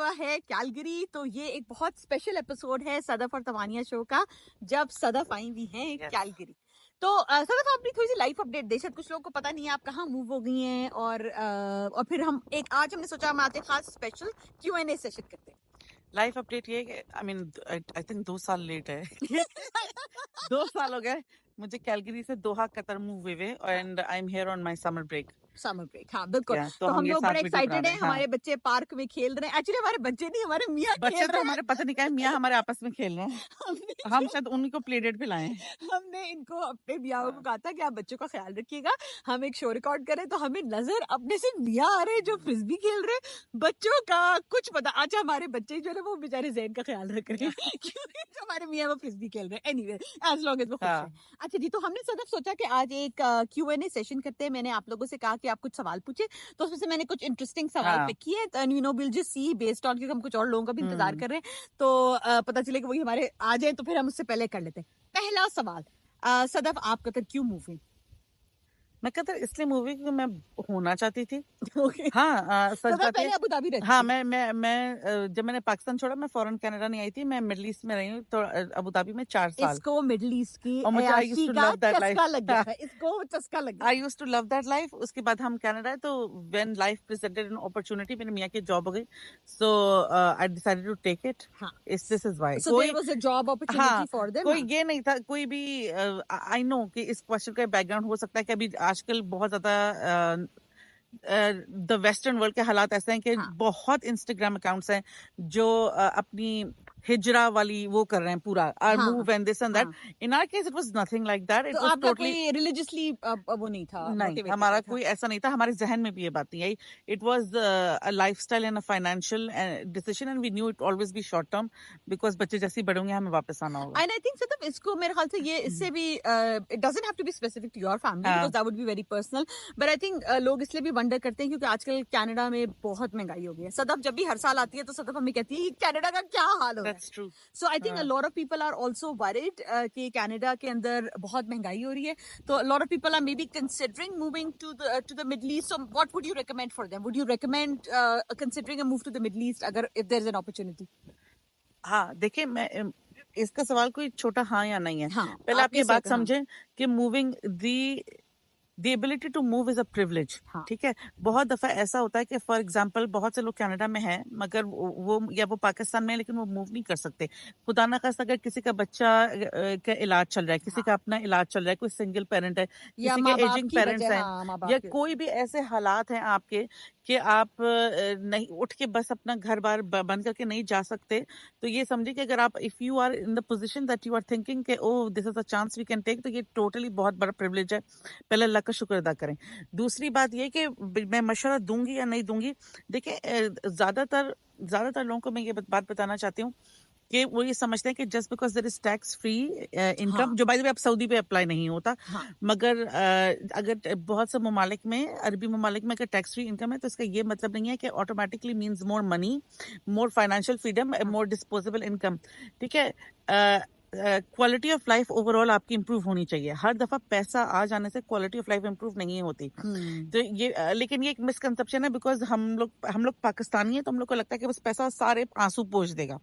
हुआ है कैलगरी। तो ये एक बहुत स्पेशल एपिसोड है सदफ और तवानिया शो का, जब सदफ आई हुई हैं कैलगरी। तो सदफ, आप भी थोड़ी सी लाइफ अपडेट दे, शायद कुछ लोगों को पता नहीं है आप कहाँ मूव हो गई हैं। और फिर हम आज हमने सोचा हम आते खास स्पेशल Q&A सेशन करते हैं। लाइफ अपडेट ये है, आई मीन आई थिंक 2 साल लेट है। 2 साल हो गए मुझे कैलगरी से दोहा कतर मूव हुए and I am here on my summer break. Summer break, हाँ बिल्कुल। तो हम ये लोग साथ बड़े वीडियो बना एक्साइटेड रहे हैं। हैं। हाँ, हमारे बच्चे पार्क में खेल रहे हैं। एक्चुअली हमारे बच्चे नहीं, हमारे मियाँ बच्चे खेल तो रहे हैं। हमारे पता नहीं क्या मियाँ हमारे आपस में खेल रहे हैं। हमने हम शायद उन्हीं को प्ले डेट पे लाए हैं। हमने इनको अपने मियाँ को हाँ। कहा था कि आप बच्चों का ख्याल रखिएगा, हम एक शो रिकॉर्ड करें। तो हमें नजर अपने से मियाँ आ रहे हैं जो फ्रिस्बी खेल रहे हैं। बच्चों का कुछ पता, अच्छा हमारे बच्चे जो है वो बेचारे ज़हन का ख्याल रख रहे हैं क्योंकि जो हमारे मियाँ वो फ्रिस्बी खेल रहे हैं। एनीवे, एज लॉन्ग एज वो खुश है। अच्छा जी, तो हमने सदफ सोचा कि आज एक Q&A सेशन करते हैं। मैंने आप लोगों से कहा कि आप कुछ सवाल पूछे, तो उसमें से मैंने कुछ इंटरेस्टिंग सवाल पिक किए। You know, will just see based on, क्योंकि हम कुछ और लोगों का भी इंतजार कर रहे हैं। तो पता चले कि वही हमारे आ जाए, तो फिर हम उससे पहले कर लेते हैं। पहला सवाल, सदफ आप कतर क्यों मूव हुई? मैं कतर इसलिए मूवी क्योंकि मैं होना चाहती थी। ओके। हाँ, सच सदफ बात पहले है। अबू धाबी रहती हाँ, थी। मैं जब मैंने पाकिस्तान छोड़ा, मैं फौरन कनाडा नहीं आई थी। मैं मिडल ईस्ट में रही हूँ, तो अबू धाबी में 4 साल। इसको मिडल ईस्ट की और मुझे आई यूज्ड अयाशी टू का लव दैट लाइफ। चस्का लग गया है। इसको चस्का लग गया। I used to love that life. उसके बाद हम कनाडा, तो when life presented an opportunity, मेरे मियाँ की जॉब हो गई, so I decided to take it. हाँ, this is why. so there was a job opportunity हाँ, for them। कोई हाँ, ये नहीं था, कोई भी। आई नो कि इस क्वेश्चन का बैकग्राउंड हो सकता है कि अभी आजकल बहुत ज्यादा द वेस्टर्न वर्ल्ड के हालात ऐसे हैं कि हाँ, बहुत इंस्टाग्राम अकाउंट्स हैं जो अपनी हिजरा वाली वो कर रहे हैं पूरा, आर हाँ, move and this and that. हाँ। In our case it was nothing like that. तो इट वाज आपका टोटली कोई रिलीजियसली वो नहीं था, नहीं, मोटिवेटेड हमारा नहीं था। कोई ऐसा नहीं था, हमारे जहन में भी ये बात नहीं आई। It was a lifestyle and a financial decision and we knew it always be short term, because बच्चे जैसे ही बड़े होंगे हमें वापस आना होगा। एंड आई थिंक सर इसको मेरे ख्याल से ये इससे भी it doesn't have to be specific to your family, because हाँ, that would be very personal. But I think लोग इसलिए भी वंडर करते हैं क्योंकि आजकल कनाडा में बहुत महंगाई हो गई है। सदफ जब भी हर साल आती है तो सदफ हमें कहती है कि कनाडा का क्या हाल हो रहा है। That's true. So I think a lot of people are also worried कि कनाडा के अंदर बहुत महंगाई हो रही है। तो lot of people are may be considering moving to the middle east. So what would you recommend for them? Would you recommend considering a move to the middle east अगर if there is an opportunity? हाँ, देखिए, मैं इसका सवाल कोई छोटा हाँ या नहीं है। हाँ, पहले आप आपके ये बात सर्कल। हाँ, समझें कि moving the ability to move is a privilege. हाँ, ठीक है, बहुत दफा ऐसा होता है कि फॉर एग्जांपल बहुत से लोग कनाडा में हैं मगर वो या वो पाकिस्तान में है लेकिन वो मूव नहीं कर सकते। खुदा ना खास्ता अगर किसी का बच्चा का इलाज चल रहा है, किसी का हाँ, अपना इलाज चल रहा है, कोई सिंगल पेरेंट है, या किसी के माँ बाप एजिंग की पेरेंट्स वजह। हैं, हाँ, माँ बाप या की वजह। कोई भी ऐसे हालात हैं आपके कि आप नहीं उठ के बस अपना घर बार बंद करके नहीं जा सकते, तो ये समझिए कि अगर आप if you are in the position that you are thinking कि oh this is a chance we can take, तो ये टोटली बहुत बड़ा प्रिविलेज है। पहले अल्लाह का शुक्र अदा करें। दूसरी बात ये कि मैं मशवरा दूंगी या नहीं दूंगी, देखिए, ज्यादातर ज्यादातर लोगों को मैं ये बात बताना चाहती हूँ कि वो ये समझते हैं कि just because there is tax free income, हाँ, जो बाय द वे आप सऊदी पे अप्लाई नहीं होता, हाँ, मगर अगर बहुत से ममालिक में, अरबी ममालिक में अगर टैक्स फ्री इनकम है तो इसका ये मतलब नहीं है कि ऑटोमेटिकली मीन्स मोर मनी, मोर फाइनेंशियल फ्रीडम, हाँ, मोर डिस्पोजेबल इनकम। ठीक है, क्वालिटी ऑफ लाइफ ओवरऑल आपकी इंप्रूव होनी चाहिए। हर दफा पैसा आ जाने से क्वालिटी ऑफ लाइफ इंप्रूव नहीं होती। तो ये लेकिन ये एक मिसकंसेप्शन है, बिकॉज हम लोग पाकिस्तानी हैं तो हम लोग को लगता है कि बस पैसा सारे आंसू पोंछ देगा।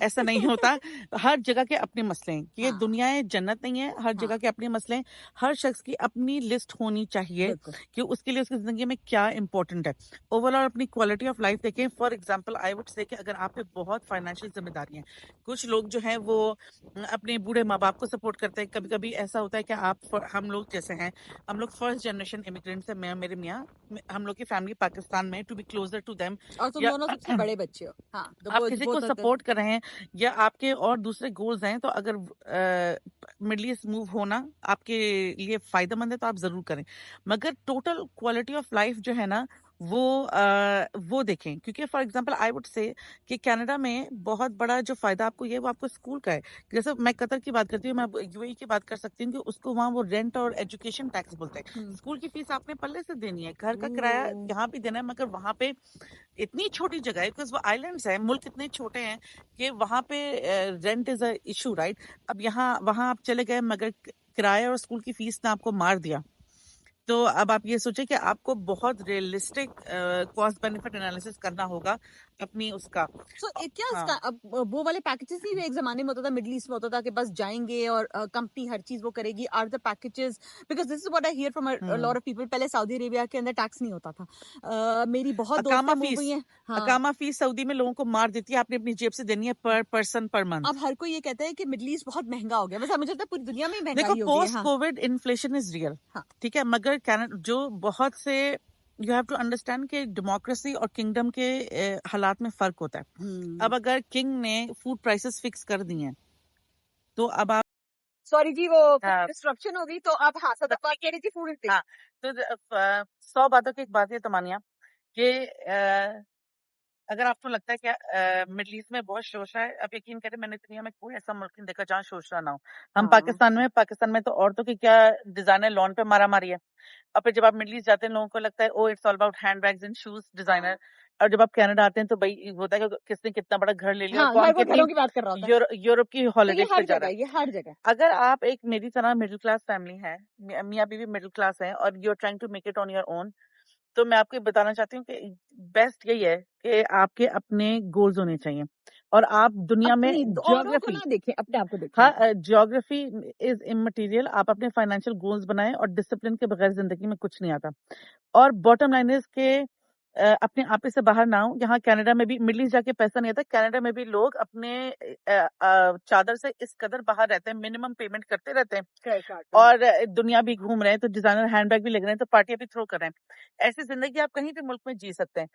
ऐसा नहीं होता। हर जगह के अपने मसले हैं, ये हाँ, दुनिया है, जन्नत नहीं है। हर हाँ, जगह के अपने मसले हैं। हर शख्स की अपनी लिस्ट होनी चाहिए बिल्कुल। कि उसके लिए उसकी जिंदगी में क्या इंपॉर्टेंट है। ओवरऑल अपनी क्वालिटी ऑफ लाइफ देखें। For example I would say कि अगर आप पे बहुत फाइनेंशियल जिम्मेदारियां हैं, कुछ लोग जो हैं वो अपने बूढ़े माँ बाप को सपोर्ट करते हैं। कभी कभी ऐसा होता है कि हम लोग जैसे हैं, हम लोग फर्स्ट जनरेशन इमिग्रेंट्स हैं। मैं मेरे मियाँ, हम लोग की फैमिली पाकिस्तान में, to be closer to them, और तुम या दोनों सबसे बड़े बच्चे हो। हाँ, तो आप किसी को both of them। सपोर्ट कर रहे हैं या आपके और दूसरे गोल्स हैं, तो अगर मिडल ईस्ट मूव होना आपके लिए फायदेमंद है तो आप जरूर करें। मगर टोटल क्वालिटी ऑफ लाइफ जो है ना वो देखें, क्योंकि for example I would say कि कनाडा में बहुत बड़ा जो फायदा आपको ये है वो आपको स्कूल का है। जैसे मैं कतर की बात करती हूँ, मैं यूएई की बात कर सकती हूँ कि उसको वहाँ वो रेंट और एजुकेशन टैक्स बोलते हैं। स्कूल की फीस आपने पल्ले से देनी है, घर का किराया यहाँ भी देना है, मगर वहाँ पे इतनी छोटी जगह है बिकॉज वो आइलैंड्स है, मुल्क इतने छोटे हैं कि वहां पे rent is a issue, right. अब यहाँ वहां आप चले गए मगर किराया और स्कूल की फीस ने आपको मार दिया, तो अब आप ये सोचिए कि आपको बहुत रियलिस्टिक कॉस्ट बेनिफिट एनालिसिस करना होगा अपनी उसका। सो क्या हाँ इसका अब वो वाले पैकेजेस नहीं हुए, एक जमाने में होता था मिडिल ईस्ट में होता था कि बस जाएंगे और कंपनी हर चीज वो करेगी, are the packages, because this is what I hear from a lot of people, पहले सऊदी अरेबिया के अंदर टैक्स नहीं होता था। मेरी बहुत अकामा दोस्तें मूव हुई फीस हैं। हाँ, अकामा फीस सऊदी में लोगों को मार देती है, आपने अपनी जेब से देनी है पर पर्सन पर मंथ। अब हर कोई ये कहता है कि मिडिल ईस्ट बहुत महंगा हो गया, बस अब मुझे लगता है पूरी दुनिया में ही देखो महंगाई हो गई है। पोस्ट हाँ कोविड इन्फ्लेशन इज रियल, हाँ ठीक है, मगर जो बहुत से यू हैव टू अंडरस्टैंड कि डेमोक्रेसी और किंगडम के हालात में फर्क होता है। अब अगर किंग ने फूड प्राइसेस फिक्स कर दिए हैं तो अब आप सॉरी जी वो हाँ डिस्ट्रप्शन हो गई, तो आप हाँ सदफ बात कह रही थी फूड हाँ तो 100 बातों की एक बात है तमानिया कि अगर आपको लगता है कि मिडल ईस्ट में बहुत शोषा है, अब यकीन करें मैंने दुनिया में कोई ऐसा मुल्क नहीं देखा जहाँ शोषा ना हो। हम हाँ पाकिस्तान में तो औरतों की क्या डिजाइनर लॉन पे मारा मारी है। और फिर जब आप मिडल ईस्ट जाते हैं लोगों को लगता है oh it's all about hand bags and shoes designer. और जब आप कनाडा आते हैं तो भाई होता है कि किसने कितना बड़ा घर ले लिया और हाँ, कौन घर वो कितनी घरों की बात कर रहा होता है। यूरोप की तो ये हॉलीडेज पे हर जा जगह, रहा है। ये हर जगह। अगर आप एक मेरी तरह मिडिल क्लास फैमिली है, मियाँ बीवी मिडिल क्लास है और you are trying to make it on your own, तो मैं आपको ये बताना चाहती हूँ कि बेस्ट यही है कि आपके अपने गोल्स होने चाहिए और आप दुनिया में अपनी औरों को ज्योग्राफी, ना देखें, अपने आप को देखें। हाँ ज्योग्राफी इज इमटेरियल। आप अपने फाइनेंशियल गोल्स बनाएं और डिसिप्लिन के बगैर जिंदगी में कुछ नहीं आता। और बॉटम लाइन इज के अपने आप से बाहर ना हो। यहाँ कनाडा में भी मिडिल ईस्ट जाके पैसा नहीं आता, कनाडा में भी लोग अपने चादर से इस कदर बाहर रहते हैं, मिनिमम पेमेंट करते रहते हैं क्रेडिट कार्ड और दुनिया भी घूम रहे हैं तो डिजाइनर हैंडबैग भी लग रहे हैं तो पार्टियां भी थ्रो कर रहे हैं। ऐसी जिंदगी आप कहीं भी मुल्क में जी सकते हैं।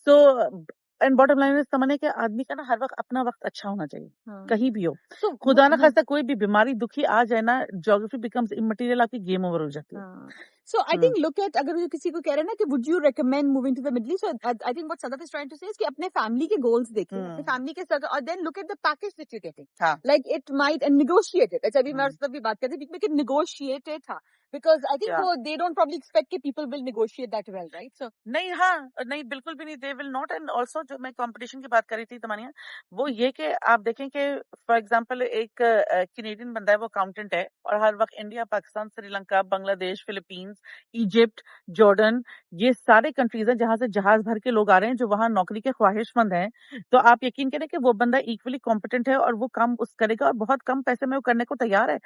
So and bottom line is समझने के आदमी का ना हर वक्त अपना वक्त अच्छा होना चाहिए, हाँ कहीं भी हो। सो खुदा ना खास्ता कोई भी बीमारी दुखी आ जाए ना, ज्योग्राफी बिकम्स इमटेरियल, आपकी गेम ओवर हो जाती है। So I hmm think look at, अगर जो किसी को कह रहे हैं ना कि would you recommend moving to the middle east, I think what Sadaf is trying to say is कि अपने फैमिली के गोल्स देखें, अपने हम्म फैमिली के सर्कल, और then look at the package that you getting, हाँ like it might and negotiate it. अच्छा अभी मैं हम्म, सदफ भी बात करते थे, वी कैन नेगोशिएट इट। हाँ, बिकॉज आई थिंक क्या वो दे डोंट प्रॉब्ली एक्सपेक्ट कि people will negotiate that well, right? So नहीं, हाँ नहीं बिल्कुल भी नहीं, they will not. And also जो मैं कंपटीशन की बात कर रही थी तमानिया, वो ये कि आप देखें कि फॉर एग्जांपल एक कैनेडियन बंदा है, वो अकाउंटेंट है और हर वक्त India, Pakistan, Sri Lanka, Bangladesh, Philippines, Egypt, Jordan, ये सारे कंट्रीज हैं जहां से जहाज भर के लोग आ रहे हैं जो वहां नौकरी के ख्वाहिशमंद हैं। तो आप यकीन करें कि वो बंदा इक्वली कॉम्पिटेंट है और वो काम उस करेगा और बहुत कम पैसे में वो करने को तैयार है।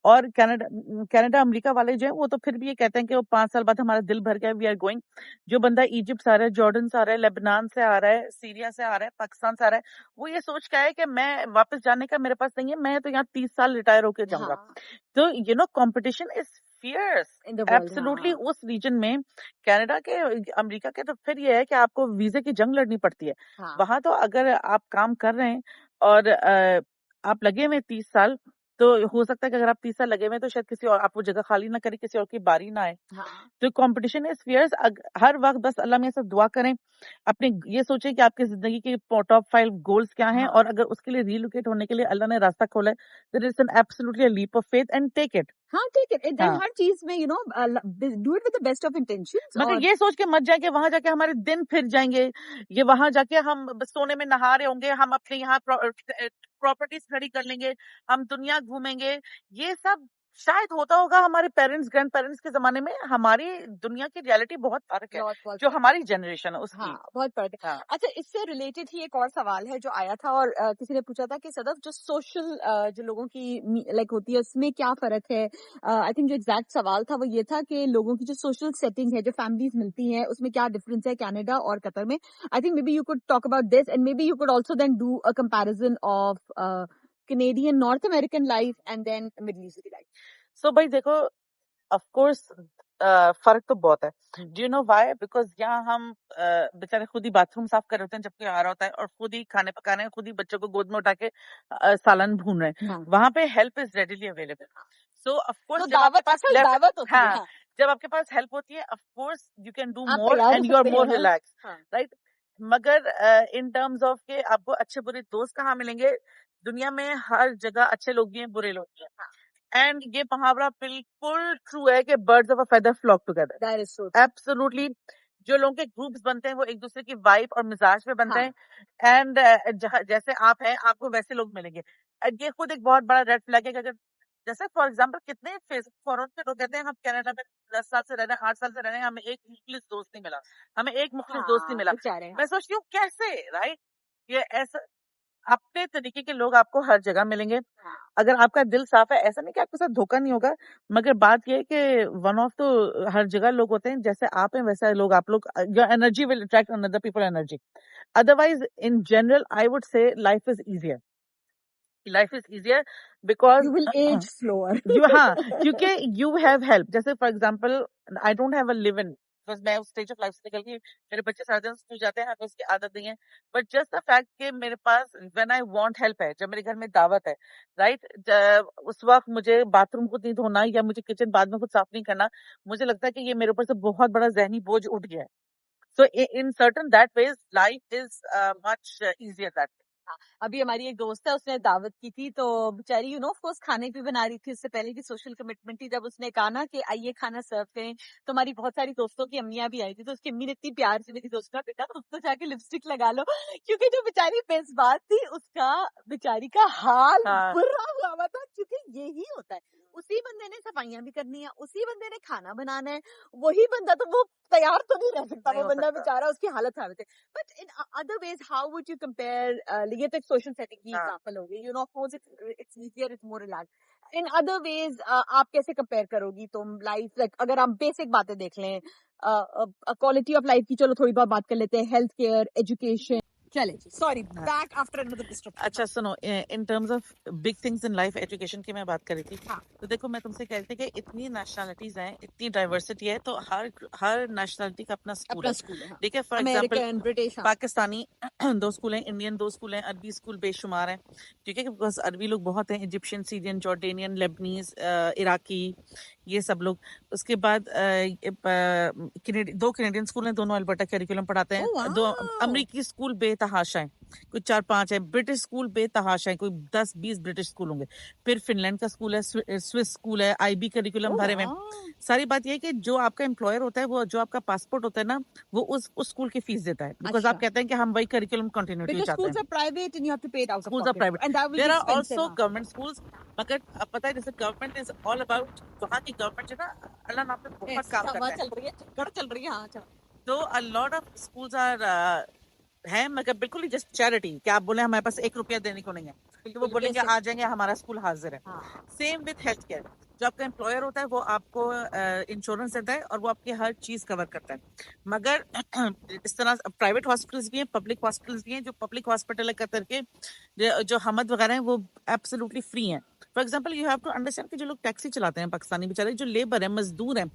और कनाडा कनाडा अमेरिका वाले जो है वो तो फिर भी ये कहते हैं कि वो 5 साल बाद हमारा दिल भर गया, वी आर गोइंग। जो बंदा इजिप्ट से आ रहा है, जॉर्डन से आ रहा है, लेबनान से आ रहा है, सीरिया से आ रहा है, पाकिस्तान से आ रहा है, वो ये सोच के है कि मैं वापस जाने का मेरे पास नहीं है, मैं तो यहाँ 30 साल रिटायर होके जाऊंगा। हाँ, तो competition is fierce in the world. Absolutely हाँ उस रीजन में। कनाडा के, अमेरिका के तो फिर ये है कि आपको वीजे की जंग लड़नी पड़ती है। हाँ वहां तो अगर आप काम कर रहे हैं और आप लगे हुए 30 साल, तो हो सकता है कि अगर आप 30 साल लगे हुए हैं तो शायद किसी और आप वो जगह खाली ना करें, किसी और की बारी ना आए। हाँ तो कंपटीशन इज फियर्स। हर वक्त बस अल्लाह में से दुआ करें, अपने ये सोचें कि आपकी जिंदगी के टॉप 5 गोल्स क्या हैं हाँ और अगर उसके लिए रिलोकेट होने के लिए अल्लाह ने रास्ता खोला है, there is an absolutely leap of faith and take it. हाँ, ठीक है। देन हाँ हर चीज में do it with the best of intentions. मगर और ये सोच के मत जाए कि वहां जाके हमारे दिन फिर जाएंगे, ये वहां जाके हम बस सोने में नहा रहे होंगे, हम अपने यहाँ प्रॉपर्टीज खड़ी कर लेंगे, हम दुनिया घूमेंगे। ये सब शायद होता होगा हमारे पेरेंट्स ग्रैंड पेरेंट्स के जमाने में, हमारी दुनिया की रियलिटी बहुत फर्क है, बहुत बहुत जो हमारी जनरेशन है उसकी। हाँ, बहुत फर्क है। हाँ अच्छा, इससे रिलेटेड ही एक और सवाल है जो आया था, और किसी ने पूछा था कि सदफ जो सोशल जो लोगों की लाइक होती है उसमें क्या फर्क है। आई थिंक जो एग्जैक्ट सवाल था वो ये था कि लोगों की जो सोशल सेटिंग है, जो फैमिलीज मिलती हैं, उसमें क्या डिफरेंस है कनाडा और कतर में। I think maybe you could talk about this, and maybe you could also then do a comparison of Canadian North American life and then Middle Eastern life. So भाई देखो, of course फर्क तो बहुत है। Do you know why? Because यहाँ हम बेचारे खुद ही बाथरूम साफ कर रहे होते हैं जबकि आ रहा होता है, और खुद ही खाने पका रहे हैं, खुद ही बच्चों को गोद में उठा के सालन भून रहे हैं। हाँ, वहां पे help is readily available. So of course तो जब आपके दावत, पास असल लेफ्ट, दावत होती है। हाँ हाँ, जब आपके पास हेल्प होती है, of course you can do आप मोर तैयार हो एंड यू आर सकते मोर हैं। रिलैक्स, हाँ राइट? मगर इन टर्म्स ऑफ के आपको अच्छे बुरे दोस्त कहाँ मिलेंगे? दुनिया में हर जगह अच्छे लोग भी हैं, बुरे लोग भी हैं। एंड ये मुहावरा बिल्कुल ट्रू है कि birds of a feather flock together. That is true. Absolutely. जो लोगों के ग्रुप्स बनते हैं वो एक दूसरे की वाइब और मिजाज पे बनते हाँ हैं। एंड जैसे आप हैं आपको वैसे लोग मिलेंगे। ये खुद एक बहुत बड़ा रेड फ्लैग है कि अगर जैसे फॉर एग्जाम्पल कितने फॉरेन के लोग कहते हैं हम कनाडा में 10 साल से रह रहे हैं, 8 साल से रह रहे हैं, हमें एक मुखलिस दोस्त नहीं मिला, हमें एक मुखलिस दोस्त नहीं हाँ मिला। बेचारे, मैं सोचती हूँ कैसे, राइट? ये ऐसा अपने तरीके के लोग आपको हर जगह मिलेंगे हाँ अगर आपका दिल साफ है। ऐसा नहीं कि आपके साथ धोखा नहीं होगा, मगर बात यह है कि वन ऑफ तो हर जगह लोग होते हैं, जैसे आप हैं वैसा लोग आप लोग, your energy will attract another people energy. Otherwise in general I would से life is easier because you will age slower. You, हाँ, क्योंकि यू हैव हेल्प। जैसे for example I don't have a live in, because मैं उस stage of life से निकल गई, मेरे बच्चे सारे दिन स्कूल जाते हैं, हमें उसकी आदत नहीं है। बट जस्ट द फैक्ट कि मेरे पास व्हेन आई वांट हेल्प है, जब मेरे घर में दावत है, राइट, उस वक्त मुझे बाथरूम खुद नहीं धोना या मुझे किचन बाद में खुद साफ नहीं करना, मुझे लगता है कि ये मेरे ऊपर से बहुत बड़ा जहनी बोझ उठ गया है। So in certain that ways life is much easier that. हाँ, अभी हमारी एक दोस्त है, उसने दावत की थी तो बेचारी यू नो ऑफ कोर्स खाने भी बना रही थी, उससे पहले की सोशल कमिटमेंट थी। जब उसने कहा ना कि आइए खाना सर्व करें, तो हमारी बहुत सारी दोस्तों की अम्मियां भी आई थी, तो उसकी अम्मी ने इतनी प्यार से मेरी दोस्त का बेटा तुम तो जाके लिपस्टिक लगा लो, क्योंकि जो बेचारी मेजबान थी उसका बेचारी का हाल हाँ, बुरा हुआ था, क्योंकि यही होता है, उसी बंदे ने सफाइयां भी करनी है, उसी बंदे ने खाना बनाना है, वही बंदा, तो वो तैयार तो नहीं रह सकता, नहीं वो हो बंदा सकता। बेचारा, उसकी हालत खराब है। But in other ways, how would you compare? ये तो एक social setting की हाँ, example हो गई. You know, of course, it's easier, it's more relaxed. In other ways, आप कैसे compare करोगी तुम life? Like अगर हम basic बातें देख लें, quality of life की चलो थोड़ी बहुत बात कर लेते हैं, health care, education. चले जी, sorry, हाँ। back after another disruption. अच्छा सुनो, in terms of big things in life, education की मैं बात कर रही थी। हाँ, तो देखो मैं तुमसे कह रही थी कि इतनी नेशनलिटीज हैं, इतनी डाइवर्सिटी है, तो हर नेशनलिटी का अपना स्कूल अपना है। स्कूल है, हाँ. ठीक है, फॉर एग्जाम्पल American, British, हाँ. पाकिस्तानी 2 स्कूल हैं, इंडियन 2 स्कूल हैं, अरबी स्कूल बेशुमार हैं। ठीक है, बिकॉज अरबी लोग बहुत हैं, Egyptian, Syrian, Jordanian, Lebanese, Iraqi, ये सब लोग। उसके बाद 2 कनेडियन स्कूल हैं, दोनों अल्बर्टा करिकुलम पढ़ाते हैं। Oh 2 wow. अमरीकी स्कूल बेतहाशा हैं, कोई 4-5 है। ब्रिटिश स्कूल बेतहाशा है, कोई 10-20 ब्रिटिश स्कूल होंगे। फिर फिनलैंड का स्कूल है, स्विस स्कूल है, आईबी करिकुलम Oh भरे में। wow. सारी बात यह है कि जो आपका एम्प्लॉयर होता है, वो जो आपका पासपोर्ट होता है ना, वो उस स्कूल की फीस देता है, बिकॉज आप अच्छा. कहते हैं कि हम वही करिकुलम कंटिन्यूटी Because चाहते schools हैं। are private and you have to pay it out of schools are pocket, private, and that will be there are expensive. Also हाँ. Government schools. मगर अब पता है, जैसे गवर्नमेंट इज ऑल अबाउट, वहाँ की गवर्नमेंट जो है ना, अल्लाह नाम पे बहुत काम करता है। चल रही है, चल रही है, हाँ. चल. तो a lot of schools are है, मगर बिल्कुल ही जस्ट चैरिटी, कि आप बोले हमारे पास 1 रुपया देने को नहीं है, तो वो बिल्कुल बोलेंगे basic. आ जाएंगे, हमारा स्कूल हाजिर है। हाँ. सेम विथ हेल्थ केयर, जो आपका एम्प्लॉयर होता है वो आपको इंश्योरेंस देता है और वो आपकी हर चीज कवर करता है। मगर इस तरह प्राइवेट हॉस्पिटल्स भी हैं, पब्लिक हॉस्पिटल्स भी हैं। जो पब्लिक हॉस्पिटल है कतर के, जो हमद वगैरह हैं, वो एब्सोल्युटली फ्री हैं। For example you have to understand कि जो लोग टैक्सी चलाते हैं, पाकिस्तानी बेचारे जो लेबर है, मजदूर हैं, वो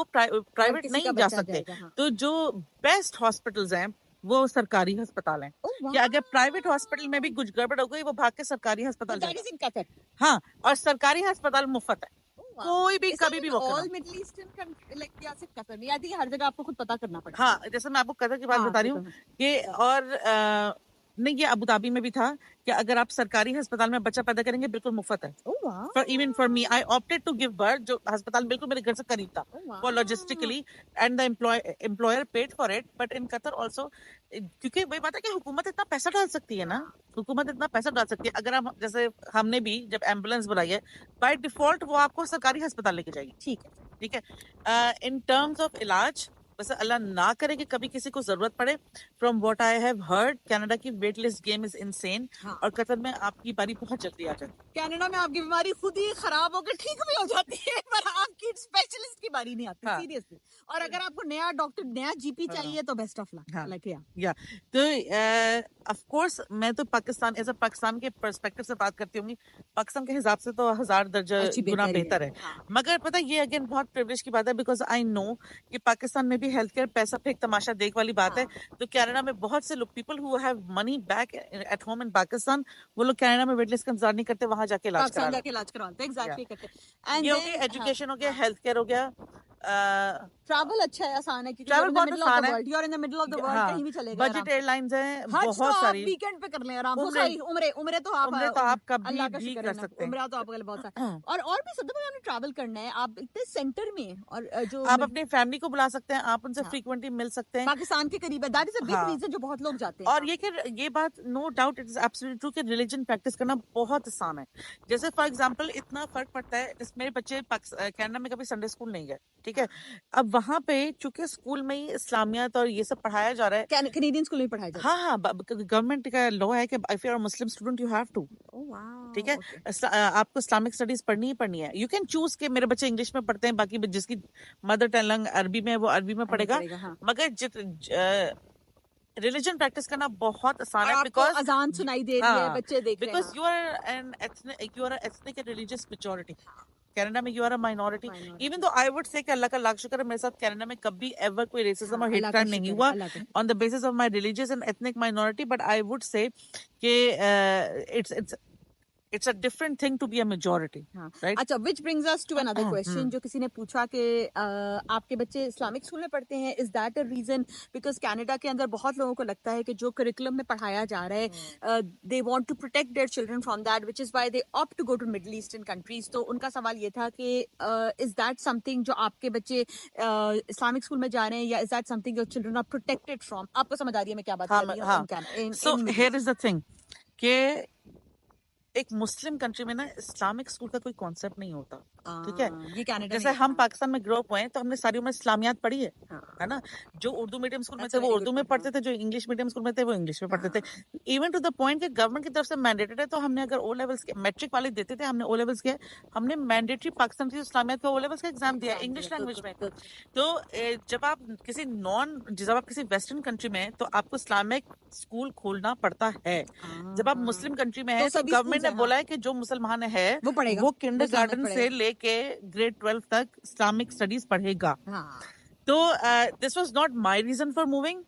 हर प्राइवेट किसी का नहीं जा बच्चा सकते। जाएगा, हाँ. तो जो बेस्ट हॉस्पिटल्स हैं वो सरकारी अस्पताल हैं। Oh कि अगर प्राइवेट हॉस्पिटल में भी wow. कुछ गड़बड़ हो गई, वो भाग के सरकारी But अस्पताल that जाएगा। is in Qatar. हाँ, और सरकारी अस्पताल मुफ्त है, Oh wow. कोई भी Is that कभी भी in वो all कराओ। Middle Eastern country, like या सिर्फ कतर में? I think हर जगह आपको खुद पता करना पड़ेगा. हाँ, जैसे मैं आपको कतर की बात हाँ, बता रही हूँ कि और नहीं, ये अबू धाबी में भी था कि अगर आप सरकारी अस्पताल में बच्चा पैदा करेंगे, बिल्कुल मुफ्त है। Oh wow. Even for me, I opted to give birth, जो अस्पताल बिल्कुल मेरे घर से करीब था, Oh wow. for logistically, and the employer paid for it, but in Qatar also, क्योंकि वही बात है कि हुकूमत इतना पैसा डाल सकती है ना, हुकूमत इतना पैसा डाल सकती है। अगर हम, जैसे हमने भी जब एम्बुलेंस बुलाई है, बाय डिफॉल्ट वो आपको सरकारी अस्पताल लेके जाएगी। ठीक है. ठीक है, इन टर्म्स ऑफ इलाज, वैसे अल्लाह ना करे कि कभी किसी को जरूरत पड़े। From what I have heard, Canada की wait list game is insane, हाँ. और कतर में आपकी बारी बहुत जल्दी आ जाती है। कनाडा में आपकी बीमारी खुद ही खराब होकर ठीक भी हो जाती है, पर आपकी स्पेशलिस्ट की बारी नहीं आती, हाँ। सीरियसली. और अगर आपको नया डॉक्टर, नया जीपी हाँ. चाहिए तो बेस्ट ऑफ लक. हाँ. लाइक या तो ऑफ कोर्स मैं तो पाकिस्तान, एज अ पाकिस्तान के पर्सपेक्टिव से बात करती हूँ। पाकिस्तान के हिसाब से तो 1000 दर्जा अच्छी गुना बेहतरी बेहतर है। हाँ. मगर पता है, ये अगेन बहुत प्रिविलेज की बात है, बिकॉज आई नो कि पाकिस्तान में भी हेल्थ केयर पैसा फेंक तमाशा देख वाली बात है। तो कनाडा में बहुत से लोग, people who have money back at home in Pakistan, वो लोग कनाडा में वेटलिस्ट का इंतजार नहीं करते, वहां जाके इलाज पाकिस्तान करा जाके इलाज करवाते हैं, एग्जैक्टली करते हैं. ये हो गया, एजुकेशन हो गया, हेल्थ केयर हो गया, ट्रैवल अच्छा है, आसान है, क्योंकि ट्रैवल बहुत आसान है। You are in the middle of the world, हाँ, कहीं भी चले गए आराम बजट से। एयरलाइंस हैं हज बहुत तो आप सारी। वीकेंड पे कर लें आराम से, उम्रे सॉरी उम्रे तो आप उम्रे तो आप कभी अल्लाह का भी शुक्र कर है ना, सकते हैं। उम्रा तो आपके लिए बहुत सारा। और भी सदर में ट्रैवल करना है, आप इतने सेंटर में हैं, और जो आप अपनी फैमिली को बुला सकते हैं, आप उनसे हाँ, फ्रीक्वेंटली मिल सकते हैं। पाकिस्तान के करीब है, दैट इज अ बिग हाँ, रीजन जो बहुत लोग जाते हैं। और ये बात no doubt it is absolutely true कि रिलीजन प्रैक्टिस करना बहुत आसान है। जैसे फॉर एग्जांपल इतना फर्क पड़ता है, जैसे मेरे बच्चे कनाडा में कभी संडे स्कूल नहीं गए, ठीक है। अब वहां पे चूंकि स्कूल में ही इस्लामियत और ये सब पढ़ाया जा रहा है। कैनेडियन स्कूल में पढ़ाया जाता हाँ, गवर्नमेंट का लॉ है कि if you are Muslim student you have to, है। ओह वाओ, ठीक है। ओके। आपको इस्लामिक स्टडीज पढ़नी ही पढ़नी है। यू कैन चूज के मेरे बच्चे इंग्लिश में पढ़ते हैं, बाकी जिसकी मदर टंग अरबी में है वो अरबी में पढ़ेगा। हाँ। मगर रिलीजन प्रैक्टिस करना बहुत आसान और है, आपको बिकॉज अजान सुनाई दे रही है, हाँ, बच्चे देख रहे हैं, because you are ethnic and religious majority. Canada में you are a minority. Even minority. Though I would say कि अल्लाह का लाख शुक्र है, मेरे साथ कनाडा में कभी एवर कोई रेसिज्म हाँ, और हेट अल्लाह का क्राइम नहीं शुक्र है, हुआ अल्लाह का। On the basis of my religious and ethnic minority. But I would say कि it's a different thing to be a majority, हाँ, राइट। अच्छा, which brings us to another question, जो किसी ने पूछा कि आपके बच्चे इस्लामिक स्कूल में पढ़ते हैं, is that a reason? Because Canada के अंदर बहुत लोगों को लगता है कि जो करिकुलम में पढ़ाया जा रहा है, they want to protect their children from that, which is why they opt to go to Middle Eastern countries. तो उनका सवाल ये था कि इज दैट समथिंग जो आपके बच्चे इस्लामिक स्कूल में जा रहे हैं, या is that something your children are protected from? आपको समझ आ रही है मैं क्या बात कर रही हूँ? हाँ, in so in here is the thing कि एक मुस्लिम कंट्री में ना इस्लामिक स्कूल का कोई कॉन्सेप्ट नहीं होता, ठीक है। ये कनाडा जैसे हम पाकिस्तान में ग्रो अप हुए हैं तो हमने सारी उम्र इस्लामियात पढ़ी है ना। जो उर्दू मीडियम स्कूल में थे वो उर्दू में पढ़ते थे, जो इंग्लिश मीडियम स्कूल में थे वो इंग्लिश में पढ़ते थे। इवन टू द पॉइंट कि गवर्नमेंट की तरफ से मैंडेटेड है, तो हमने अगर ओ लेवल्स के मैट्रिक वाले देते थे, हमने ओ लेवल्स के, हमने मैंडेटरी पाकिस्तान की इस्लामियात का ओ लेवल्स का एग्जाम दिया इंग्लिश लैंग्वेज में। तो जब आप किसी वेस्टर्न कंट्री में हैं, तो आपको इस्लामिक स्कूल खोलना पड़ता है। जब आप मुस्लिम कंट्री में तो है तो सभी गवर्नमेंट schools ने हैं, बोला है कि जो मुसलमान है वो पढ़ेगा, वो वो किंडरगार्टन इस्लामिक से पढ़ेगा। लेके ग्रेड 12 तक इस्लामिक स्टडीज पढ़ेगा। हाँ, तो this was not my reason for moving,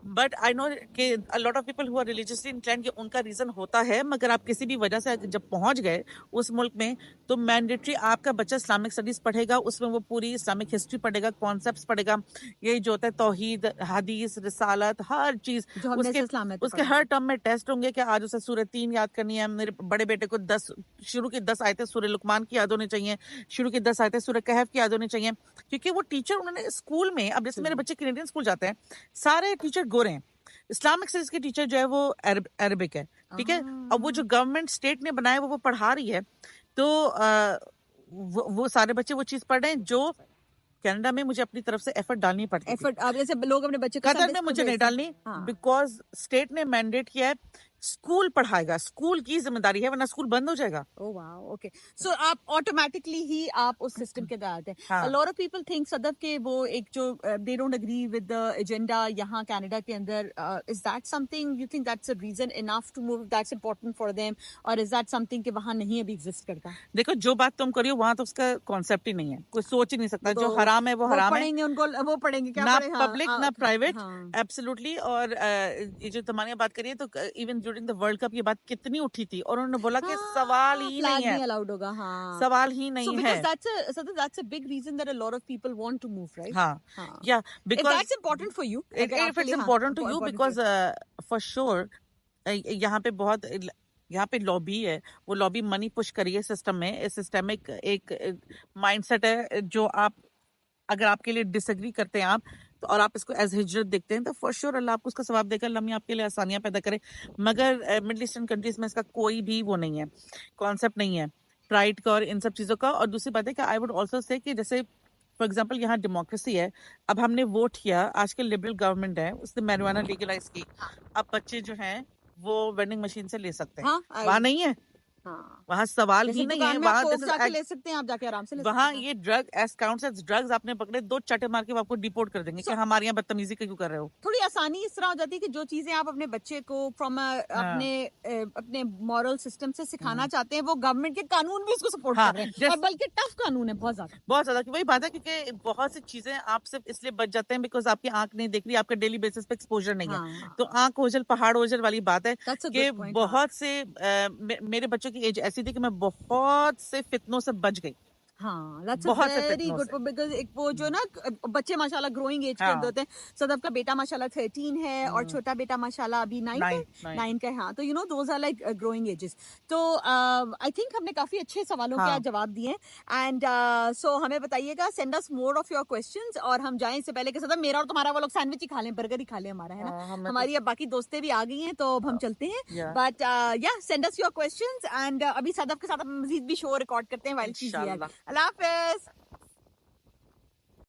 but I know कि a lot of people who are religiously inclined, उनका रीजन होता है। मगर आप किसी भी वजह से जब पहुंच गए उस मुल्क में, तो मैंडेटरी आपका बच्चा इस्लामिक स्टडीज पढ़ेगा। उसमें वो पूरी इस्लामिक हिस्ट्री पढ़ेगा, कॉन्सेप्ट्स पढ़ेगा, यही जो होता है तौहीद, हदीस, रिसालत, हर चीज। जो हमने उसके इस्लाम में उसके हर टर्म में टेस्ट होंगे कि आज उसे सूरह 3 याद करनी है। मेरे बड़े बेटे को 10 शुरू की 10 आयतें सूरह लुकमान की याद होनी चाहिए, शुरू की 10 आयतें सूरह कहफ की याद होनी चाहिए, क्योंकि वो टीचर उन्होंने स्कूल में, अब जैसे मेरे बच्चे कैनेडियन स्कूल जाते हैं, सारे टीचर गोरे हैं। इस्लामिक स्टडीज की टीचर जो है वो अरबिक है, ठीक है। अब वो जो गवर्नमेंट स्टेट ने बनाया वो पढ़ा रही है, तो वो सारे बच्चे वो चीज पढ़ रहे हैं जो कनाडा में मुझे अपनी तरफ से एफर्ट डालनी पड़ती थी। एफर्ट, अब जैसे लोग अपने बच्चे को कतर संडे में स्कूल मुझे नहीं भेजते हैं। डालनी, हाँ, बिकॉज स्टेट ने मैंडेट किया है स्कूल पढ़ाएगा, स्कूल की जिम्मेदारी है, वरना स्कूल बंद हो जाएगा। Oh wow, okay. सो आप ऑटोमेटिकली ही आप उस सिस्टम के तहत हैं। हाँ। A lot of people think Sadaf के वो एक जो they don't agree with the agenda यहाँ कनाडा के अंदर, is that something you think that's a reason enough to move, that's important for them, और इज दैट समथिंग कि वहाँ नहीं अभी एग्जिस्ट करता? देखो, जो बात तुम करियो वहां तो उसका कॉन्सेप्ट ही नहीं है, कोई सोच ही नहीं सकता। तो जो हराम है वो हराम है, पढ़ेंगे उनको, वो पढ़ेंगे क्या ना पढ़े? हाँ, पब्लिक ना प्राइवेट, हाँ, एब्सोल्युटली। और ये जो तुम्हारी बात करिए, तो even during the world cup ये बात कितनी उठी थी, और उन्होंने बोला कि सवाल ही नहीं फ्लैग है, नहीं अलाउड होगा। हाँ, सवाल ही so नहीं because है। that's a big reason that a lot of people want to move, right? हाँ, हाँ, या if because that's important for you, अगर इफ आपके इट्स लिए, हाँ, important to you, important because for sure यहाँ पे लॉबी है, वो लॉबी मनी पुश करी है सिस्टम में। सिस्टमिक एक माइंडसेट है जो आप, अगर आपके लिए डिसएग्री करते हैं आप, तो और आप इसको एज हिजरत देखते हैं, तो फॉर श्योर अल्लाह आपको उसका सवाब देकर, अल्लाह आपके लिए आसानियां पैदा करे। मगर मिडिल ईस्टर्न कंट्रीज में इसका कोई भी वो नहीं है, कॉन्सेप्ट नहीं है प्राइड का और इन सब चीजों का। और दूसरी बात है कि आई वुड ऑल्सो से कि जैसे फॉर एग्जाम्पल यहाँ डेमोक्रेसी है, अब हमने वोट किया, आजकल लिबरल गवर्नमेंट है, उसने मैरिजुआना लीगलाइज की, अब बच्चे जो हैं वो वेंडिंग मशीन से ले सकते हैं। हाँ, वहां नहीं है, हाँ, वहां सवाल जैसे ही नहीं है। दुकान में आप वहां कोक जाके ले सकते हैं, आप जाके आराम से ले सकते वहां हैं। ये drug as counts as drugs, आपने पकड़े 2 चाटे मार के वो आपको डिपोर्ट कर देंगे कि हमारे यहाँ बदतमीजी क्यों कर रहे हो। थोड़ी आसानी इस तरह हो जाती है कि जो चीजें आप अपने बच्चे को फ्रॉम अपने मॉरल सिस्टम से सिखाना चाहते हैं, वो गवर्नमेंट के कानून भी उसको सपोर्ट हाँ, कर रहे हैं, और बल्कि टफ कानून है बहुत ज्यादा। बहुत ज्यादा, वही बात है, क्योंकि बहुत सी चीजें आप सिर्फ इसलिए बच जाते हैं बिकॉज आपकी आंख नहीं देख रही, आपके डेली बेसिस पे एक्सपोजर नहीं है। हाँ, तो आंख ओझल पहाड़ ओझल वाली बात है that's a कि good point, बहुत से मेरे बच्चों की एज ऐसी थी कि मैं बहुत से फितनों से बच गई, हाँ, दैट्स अ बहुत से वेरी फितनों गुड से। बिकॉज़ एक वो जो ना बच्चे माशाल्लाह ग्रोइंग एज के अंदर हाँ, होते हैं। सदफ का बेटा माशाल्लाह 13 है और हुँ, छोटा बेटा माशाल्लाह अभी 9 का है? 9 9 का है, हाँ, तो you know those are like growing ages. तो आई थिंक हमने काफ़ी अच्छे सवालों के आज हाँ, जवाब दिए एंड सो हमें बताइएगा, send us more of your questions और हम जाएँ इससे पहले कि सदफ मेरा और तुम्हारा वो लोग सैंडविच ही खा लें, बर्गर ही खा लें हमारा, है ना? हमें तो हमारी अब बाकी दोस्तें भी आ गई हैं, तो अब हम चलते हैं। या बट या send us your questions and अभी सदफ के साथ हम मज़ीद भी शो रिकॉर्ड करते हैं व्हाइल शी इज़ हियर। इंशाल्लाह। अल्लाह हाफ़िज़।